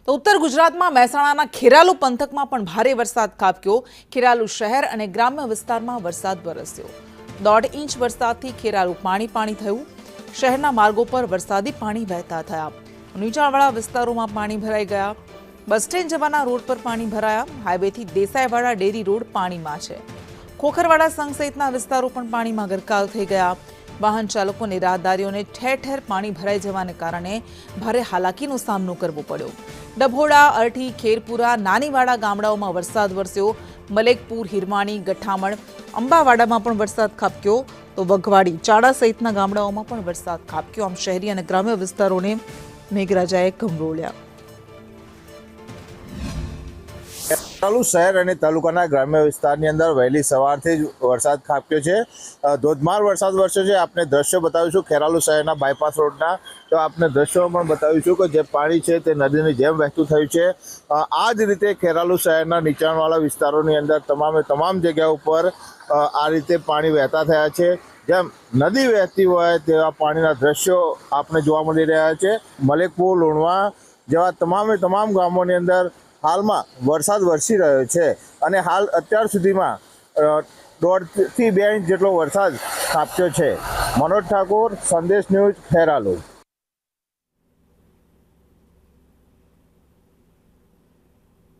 તો ઉત્તર ગુજરાતમાં મહેસાણાના ખેરાલુ પંથકમાં પણ ભારે વરસાદ ખાબક્યો। ખેરાલુ શહેર અને ગ્રામ્ય વિસ્તારમાં વરસાદ વરસ્યો। 1.5 ઇંચ વરસાદથી ખેરાલુ પાણી થયું। શહેરના માર્ગો પર વરસાદી પાણી વહેતા થયા। નીચાણવાળા વિસ્તારોમાં પાણી ભરાઈ ગયા। બસ સ્ટેન્ડ જવાના રોડ પર પાણી ભરાયા। હાઈવેથી દેસાઈવાડા ડેરી રોડ પાણીમાં છે। ખોખરવાડા સંઘ સહિતના વિસ્તારો પણ પાણીમાં ગરકાવ થઈ ગયા। વાહન ચાલકો અને રાહદારીઓને ઠેર ઠેર પાણી ભરાઈ જવાને કારણે ભારે હાલાકીનો સામનો કરવો પડ્યો। ડભોડા, અરઠી, ખેરપુરા, નાનીવાડા ગામડાઓમાં વરસાદ વરસ્યો। મલેકપુર, હિરમાણી, ગઠામણ, અંબાવાડામાં પણ વરસાદ ખાબક્યો। તો વઘવાડી, ચાડા સહિતના ગામડાઓમાં પણ વરસાદ ખાબક્યો। આમ શહેરી અને ગ્રામ્ય વિસ્તારોને મેઘરાજાએ ગમરોળ્યા। ખેરાલુ શહેર અને તાલુકાના ગ્રામ્ય વિસ્તારની અંદર વહેલી સવારથી જ વરસાદ ખાબક્યો છે। ધોધમાર વરસાદ વરસ્યો છે। આપને દ્રશ્યો બતાવીશું ખેરાલુ શહેરના બાયપાસ રોડના। તો આપને દ્રશ્યો પણ બતાવીશું કે જે પાણી છે તે નદીની જેમ વહેતું થયું છે। આ જ રીતે ખેરાલુ શહેરના નીચાણવાળા વિસ્તારોની અંદર તમામ જગ્યા ઉપર આ રીતે પાણી વહેતા થયા છે। જેમ નદી વહેતી હોય તેવા પાણીના દ્રશ્યો આપને જોવા મળી રહ્યા છે। મલેકપુર, લુણવા જેવા તમામ ગામોની અંદર હાલમાં વરસાદ વરસી રહ્યો છે અને હાલ અત્યાર સુધીમાં 1.5 થી 2 ઇંચ જેટલો વરસાદ ખાબક્યો છે। મનોજ ઠાકોર, સંદેશ ન્યૂઝ, ખેરાલુ।